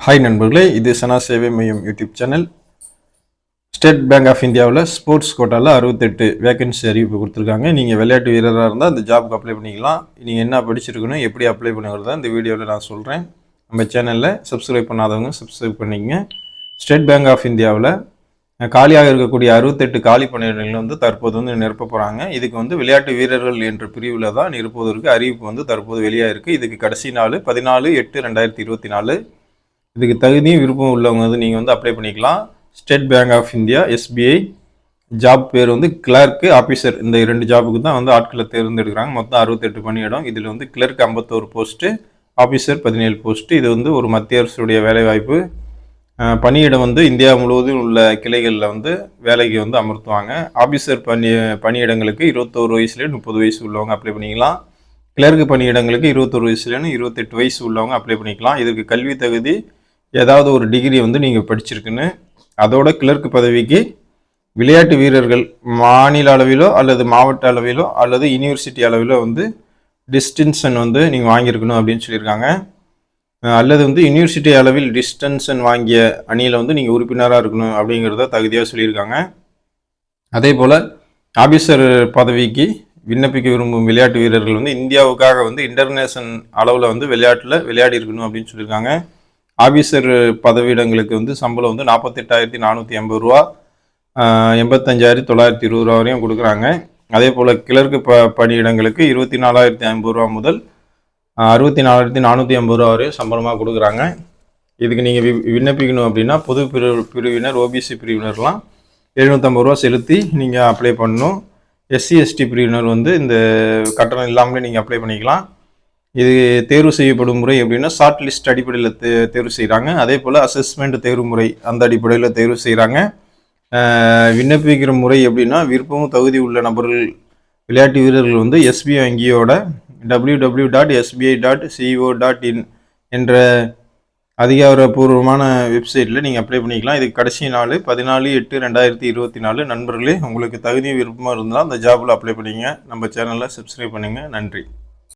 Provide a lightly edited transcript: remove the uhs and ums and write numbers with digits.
Hi நண்பர்களே, இது சனா சேவை மையம் YouTube channel. State Bank of இந்தியாவில் ஸ்போர்ட்ஸ் கோட்டாவில் 68 வேகன்சி அறிவிப்பு கொடுத்துருக்காங்க. நீங்கள் விளையாட்டு வீரராக இருந்தால் அந்த ஜாப்க்கு அப்ளை பண்ணிக்கலாம். நீங்கள் என்ன படிச்சிருக்கணும், எப்படி அப்ளை பண்ணுறதா இந்த வீடியோவில் நான் சொல்கிறேன். நம்ம சேனலில் சப்ஸ்கிரைப் பண்ணாதவங்க சப்ஸ்கிரைப் பண்ணிக்கங்க. ஸ்டேட் பேங்க் ஆஃப் இந்தியாவில் காலியாக இருக்கக்கூடிய 68 காலி பணியிடங்கள் வந்து தற்போது வந்து நிரப்ப போகிறாங்க. இதுக்கு வந்து விளையாட்டு வீரர்கள் என்ற பிரிவில் தான் நிரப்புவதற்கு அறிவிப்பு வந்து தற்போது வெளியாக இருக்குது. இதுக்கு கடைசி நாள் 14/8/2024. இதுக்கு தகுதியும் விருப்பம் உள்ளவங்க வந்து நீங்கள் வந்து அப்ளை பண்ணிக்கலாம். State Bank of India SBI job பேர் வந்து கிளர்க்கு ஆஃபீஸர். இந்த 2 ஜாபுக்கு தான் வந்து ஆட்களை தேர்ந்தெடுக்கிறாங்க. மொத்தம் 68 பணியிடம். இதில் வந்து கிளர்க் 51 போஸ்ட்டு, ஆஃபீஸர் 17 போஸ்ட்டு. இது வந்து ஒரு மத்திய அரசுடைய வேலைவாய்ப்பு. பணியிடம் வந்து இந்தியா முழுவதும் உள்ள கிளைகளில் வந்து வேலைக்கு வந்து அமர்த்துவாங்க. ஆஃபீஸர் பணியிடங்களுக்கு 21 வயசுலேருந்து 30 வயசு உள்ளவங்க அப்ளை பண்ணிக்கலாம். கிளர்க்கு பணியிடங்களுக்கு 21 வயசுலேருந்து 28 வயசு உள்ளவங்க அப்ளை பண்ணிக்கலாம். இதுக்கு கல்வி தகுதி ஏதாவது ஒரு டிகிரி வந்து நீங்கள் படிச்சிருக்குன்னு. அதோட கிளர்க்கு பதவிக்கு விளையாட்டு வீரர்கள் மாநில அளவிலோ அல்லது மாவட்ட அளவிலோ அல்லது யூனிவர்சிட்டி அளவிலோ வந்து டிஸ்டிங்ஷன் வந்து நீங்கள் வாங்கியிருக்கணும் அப்படின்னு சொல்லியிருக்காங்க. அல்லது வந்து யூனிவர்சிட்டி அளவில் டிஸ்டிங்ஷன் வாங்கிய அணியில் வந்து நீங்கள் உறுப்பினராக இருக்கணும் அப்படிங்கிறத தகுதியாக சொல்லியிருக்காங்க. அதே போல் ஆஃபீஸர் பதவிக்கு விண்ணப்பிக்க விரும்பும் விளையாட்டு வீரர்கள் வந்து இந்தியாவுக்காக வந்து இன்டர்நேஷனல் அளவில் வந்து விளையாடி இருக்கணும் அப்படின்னு சொல்லியிருக்காங்க. ஆஃபீஸர் பதவியிடங்களுக்கு வந்து சம்பளம் வந்து 48,480 ரூபா, 85,920 ரூபா வரையும் கொடுக்குறாங்க. அதே போல் கிளர்க்கு பணியிடங்களுக்கு 24,050 ரூபா முதல் 64,450 ரூபா வரையும் சம்பளமாக கொடுக்குறாங்க. இதுக்கு நீங்கள் விண்ணப்பிக்கணும் அப்படின்னா பொது பிரிவினர் OBC பிரிவினர்லாம் 750 ரூபா செலுத்தி நீங்கள் அப்ளை பண்ணணும். SC/ST பிரிவினர் வந்து இந்த கட்டணம் இல்லாமலே நீங்கள் அப்ளை பண்ணிக்கலாம். இது தேர்வு செய்யப்படும் முறை எப்படின்னா ஷார்ட் லிஸ்ட் அடிப்படையில் தேர்வு செய்கிறாங்க. அதே போல் அசஸ்மெண்ட் தேர்வு முறை அந்த அடிப்படையில் தேர்வு செய்கிறாங்க. விண்ணப்பிக்கிற முறை எப்படின்னா விருப்பமும் தகுதி உள்ள நபர்கள் விளையாட்டு வீரர்கள் வந்து SBI வங்கியோட www.sbi.co.in என்ற அதிகாரப்பூர்வமான வெப்சைட்டில் நீங்கள் அப்ளை பண்ணிக்கலாம். இதுக்கு கடைசி நாள் 14/8/2024. நண்பர்களே, உங்களுக்கு தகுதி விருப்பமாக இருந்தால் அந்த ஜாபில் அப்ளை பண்ணிங்க. நம்ம சேனலில் சப்ஸ்கிரைப் பண்ணுங்கள். நன்றி.